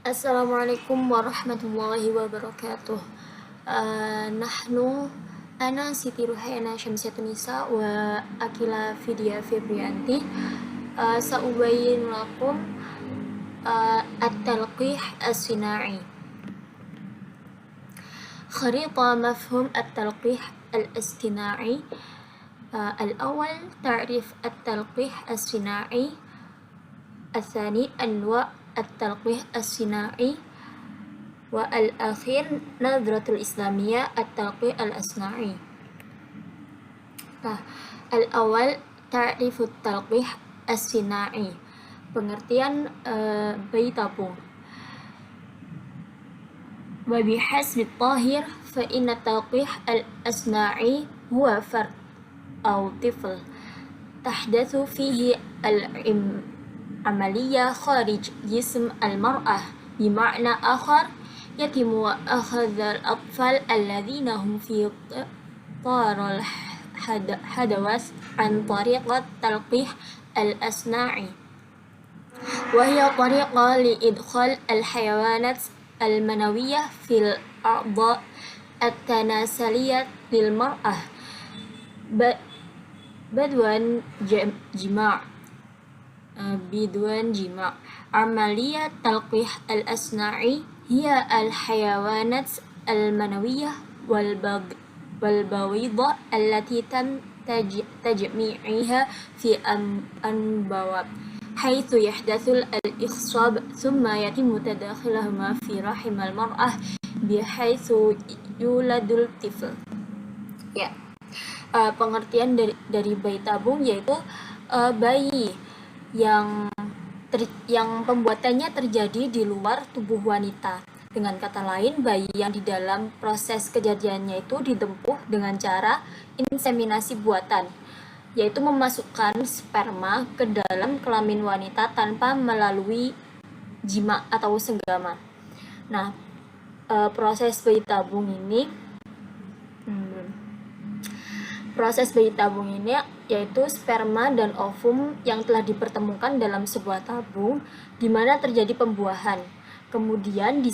Assalamualaikum warahmatullahi wabarakatuh. Nahnu Ana Siti Ruhaina Syamsiatun Nisa wa Akila Vidya Febrianti Sa'ubayyin lakum At-Talqih As-Sina'i. Kharita mafhum At-Talqih Al-Istina'i. Al-awwal ta'rif At-Talqih As-Sina'i. Al-thani anwa' At-Talqih As-Sina'i. Wa al-akhir Nadratul Islamiyah At-Talqih Al-Asna'i. Al-awwal ta'rifut talqih as-sina'i. Pengertian bayi tabung. Wa bihasbi tahir fa inna talqih al-asna'i huwa fard aw tifl tahdathu fihi al-amaliyah kharij jism al-mar'ah bima'na akhar yatimu akhadhal atfal alladhina hum fi taral hadawas an tariqat talqih al-asna'i wa hiya tariqa li idkhal al-hayawanat al-manawiyah fil a'dha at-tanasaliyah lil mar'ah bidwan jima' amaliyat talqih al-asna'i hiya al-hayawanat al-manawiyah والبويضة التي تم تجميعها في أنبواب حيث يحدث الإخصاب ثم يتم تداخلهما في رحم المرأة بحيث يولد الطفل. Pengertian dari bayi tabung yaitu bayi yang pembuatannya terjadi di luar tubuh wanita. Dengan kata lain, bayi yang di dalam proses kejadiannya itu ditempuh dengan cara inseminasi buatan, yaitu memasukkan sperma ke dalam kelamin wanita tanpa melalui jima atau senggama. Nah, proses bayi tabung ini yaitu sperma dan ovum yang telah dipertemukan dalam sebuah tabung di mana terjadi pembuahan. Kemudian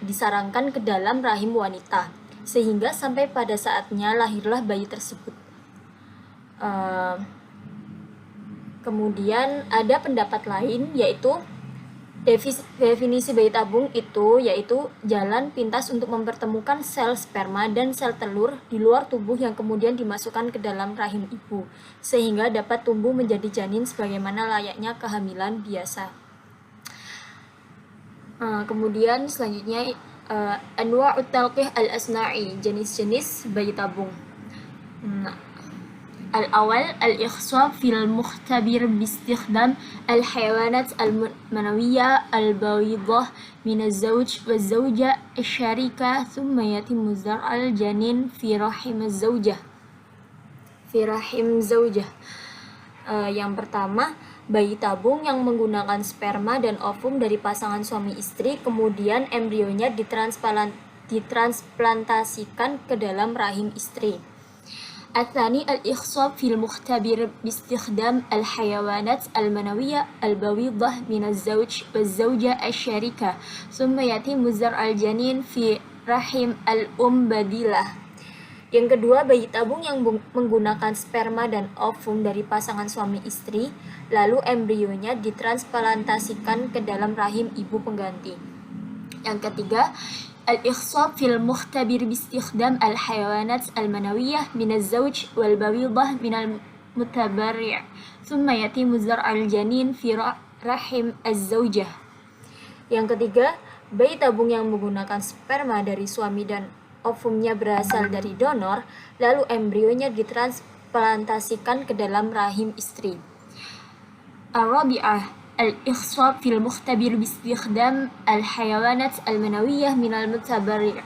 disarangkan ke dalam rahim wanita, sehingga sampai pada saatnya lahirlah bayi tersebut. Kemudian ada pendapat lain, yaitu definisi bayi tabung itu yaitu jalan pintas untuk mempertemukan sel sperma dan sel telur di luar tubuh yang kemudian dimasukkan ke dalam rahim ibu, sehingga dapat tumbuh menjadi janin sebagaimana layaknya kehamilan biasa. Kemudian selanjutnya anwa'ut talqih al-asna'i, jenis-jenis bayi tabung. Al-awal al-ikhsab fil mukhtabir bistikhdam al-hayawanat al-manawiyah al-bawidah min az-zawj wa az-zawja asy-syarika thumma yatimu zar'al janin fi rahim az-zawjah. Yang pertama, bayi tabung yang menggunakan sperma dan ovum dari pasangan suami istri, kemudian embrionya ditransplantasikan ke dalam rahim istri. Al-thani al-ikhsab fil mukhtabir bistikhdam al-hayawanat al-manawiyah al-bawidah min az-zawj wa az-zawja asy-syarika thumma yatimu zar'al janin fi rahim al-badilah. Yang kedua, bayi tabung yang menggunakan sperma dan ovum dari pasangan suami istri, lalu embrionya ditransplantasikan ke dalam rahim ibu pengganti. Yang ketiga, al-ikhsab fil mukhtabir bistikhdam al-hayawanat al-manawiyah min az-zawj wal bawidah min al-mutabarri' thumma yatimu zar'al janin fi rahim az-zawjah. Yang ketiga, bayi tabung yang menggunakan sperma dari suami dan ovumnya berasal dari donor, lalu embrionya ditransplantasikan ke dalam rahim istri. Ar-rabi'ah al-ikhsab fil mukhtabir bistikhdam al-hayawanat al-manawiyah min al-mutabarri'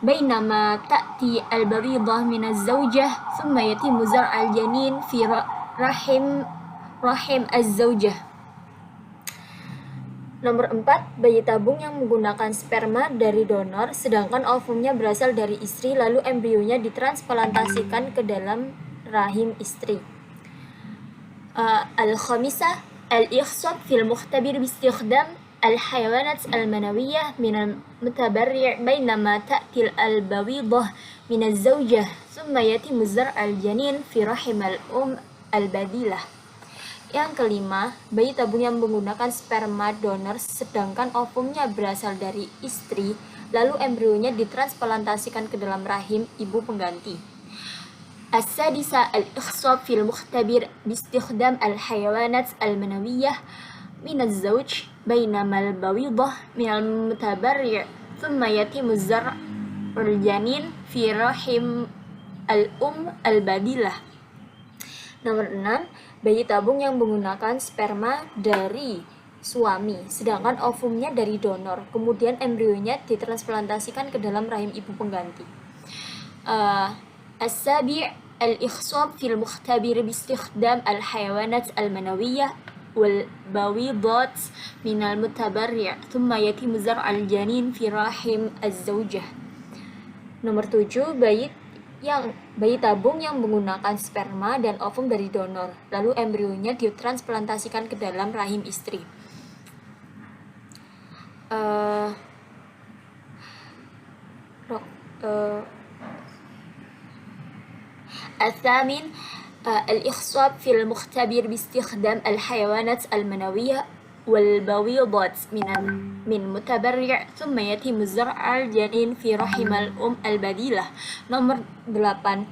bainama ta'ti al-bawidah min az-zawjah thumma yatimu zar'al janin fi rahim az-zawjah. Nomor 4, bayi tabung yang menggunakan sperma dari donor sedangkan ovumnya berasal dari istri, lalu embrionya ditransplantasikan ke dalam rahim istri. Al-khamisah al-ikhsab fil mukhtabir bistikhdam الحيوانات المنوية من المتبرع بينما تأتي البويضة من الزوجة ثم يتم زرع الجنين في رحم الأم البديلة. Yang kelima, bayi tabung yang menggunakan sperma donor sedangkan ovumnya berasal dari istri, lalu embrionya ditransplantasikan ke dalam rahim ibu pengganti. As-sadisa al-ikhsab fil mukhtabir bistikhdam al-hayawanat al-manawiyah min az-zawj bainama al-bawidah min al-mutabarri' thumma yatimu zar'ul janin fi rahim al-um al-badilah. Nomor 6, bayi tabung yang menggunakan sperma dari suami, sedangkan ovumnya dari donor. Kemudian embrionya ditransplantasikan ke dalam rahim ibu pengganti. As-sabi' al-ikhsab fil mukhtabir bistikhdam al-hayawanat al-manawiyah wal bawidat min al-mutabarri' thumma yatimu zar'al janin fi rahim az-zawjah. Nomor 7, bayi tabung yang menggunakan sperma dan ovum dari donor, lalu embrionya ditransplantasikan ke dalam rahim istri. الثامن الإخصاب في المختبر باستخدام الحيوانات المنوية والبويضات من متبرع ثم يتم زرع الجنين في رحم الأم البديلة. Nomor 8,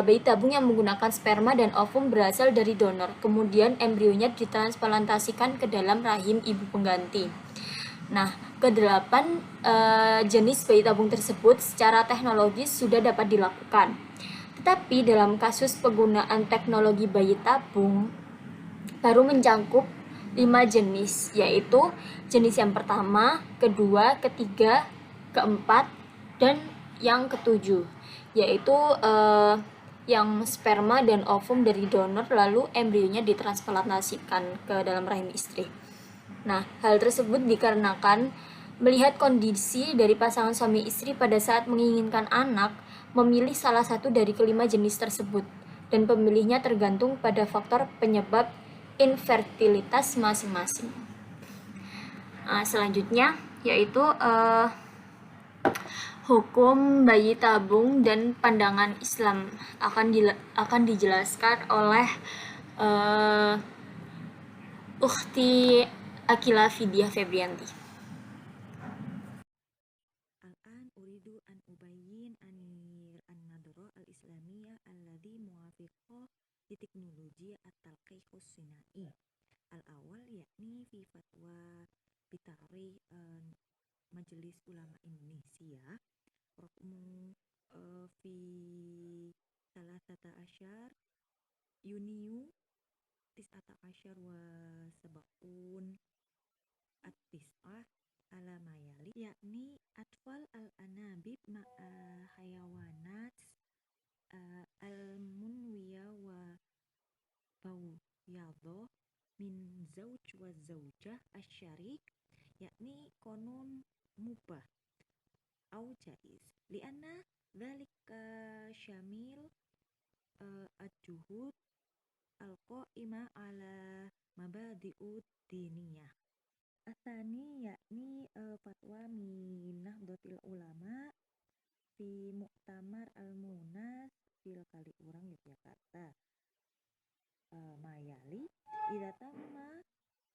bayi tabung yang menggunakan sperma dan ovum berasal dari donor, kemudian embrionya ditransplantasikan ke dalam rahim ibu pengganti. Nah, ke-8, jenis bayi tabung tersebut secara teknologis sudah dapat dilakukan. Tetapi dalam kasus penggunaan teknologi bayi tabung baru mencangkup 5 jenis, yaitu jenis yang pertama, kedua, ketiga, keempat, dan yang ketujuh, yaitu yang sperma dan ovum dari donor lalu embrionya ditransplantasikan ke dalam rahim istri. Nah, hal tersebut dikarenakan melihat kondisi dari pasangan suami istri pada saat menginginkan anak, memilih salah satu dari kelima jenis tersebut, dan pemilihnya tergantung pada faktor penyebab infertilitas masing-masing. Selanjutnya yaitu hukum bayi tabung dan pandangan Islam akan dijelaskan oleh Ukhti Akila Fidiah Febrianti. Al-an uridu an ubayyin an-nadra al-islamiyah alladhi muwafiqah di teknologi at-talqiqus sinai. Al-awal yakni fi fatwa bitarikh Majelis Ulama Indonesia raqmu fi 13 Yuniu 19 wa sab'un at-tis'ah ala mayali yakni atfal al-anabib ma'a hayawanat al-munwiya wa bawyadha min zawj wa zawjah asyarik yakni konun mubah au jaiz lianna dhalika syamil ad-duhud al-qa'imah ala mabadi'ud diniyah. Asani yakni fatwa min Nahdlatul Ulama fi Muktamar Al-Munas fil Kaliurang Yogyakarta. Mayali idza tamma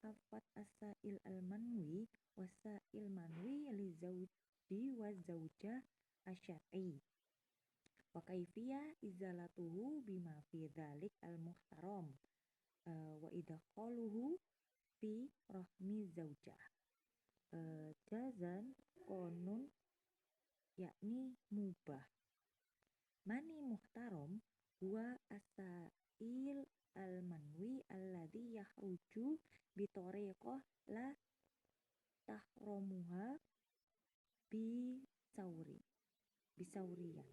hafat asail al-manwi wasail manwi li zawji wa zawjah asyari wa kaifiyah izalatuhu bima fi dzalik al-muhtaram wa idkhaluhu fi rahmi zaujah jazan konun yakni mubah mani muhtaram huwa asail al-manwi alladhi yahruju bitariqah la tahramuha bisauriyan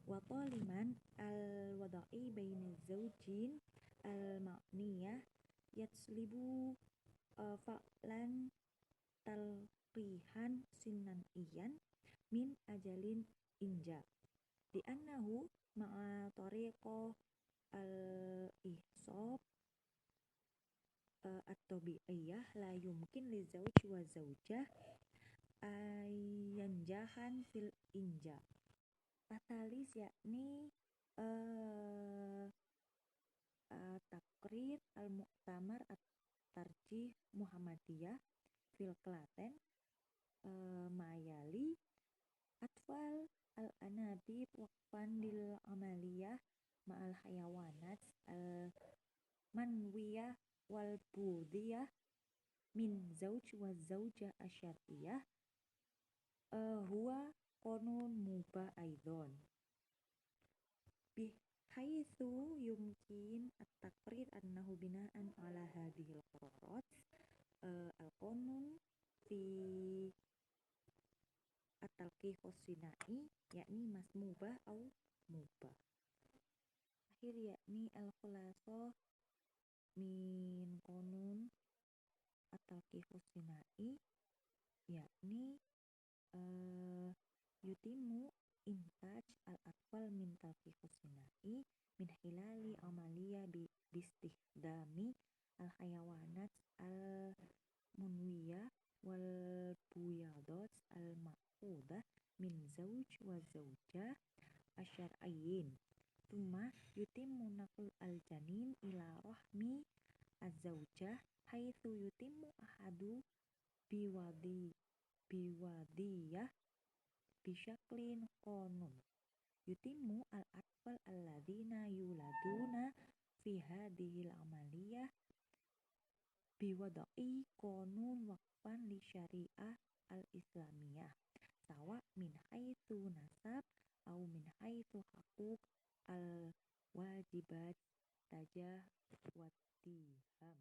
wa taliman al-wada'i baina zawjin al-ma'niyah yatslibu fa'lan talqihan sinan iyan min ajalin inja li'annahu ma'a tariqah al-ihsab at-tabi'iyah la yumkin li zawj wa zawjah yanjahan fil inja. Patalis yakni Takrir al-Mu'tamar at-Tarjih Muhammadiyah fil Klaten Mayali Atfal al-Anabib waqfan lil amaliyah ma'al hayawanat al-manwiyah wal budiyah min zawj wa zawjah asyariyah huwa qanun mubah aidon bihaitsu yumkin at-taqrir annahu bina'an ala hadhil qararat al-qanun fi at-talqihus sinai yakni masmubah au mubah. Akhir yakni al-khulasoh min qanun at-talqihus sinai yakni yutimu intaj al-atfal min talqihus sinai min hilali amaliyah bistihdami al-hayawanat al-munwiyah wal buyadat al-ma'qudah min zawj wa zawjah asyar'ayyin thumma yutimmu naql al-janin ila rahmi az-zawjah haitsu yutimmu ahadu biwadiyah bisyaklin qanun yutimmu al-atfal alladzina yuladuna fi hadhil amaliyah biwada'i qanun waqfan li syariah al-islamiyah sawa min haitsu nasab au min haitsu haquq al-wajibat tajah wattiham.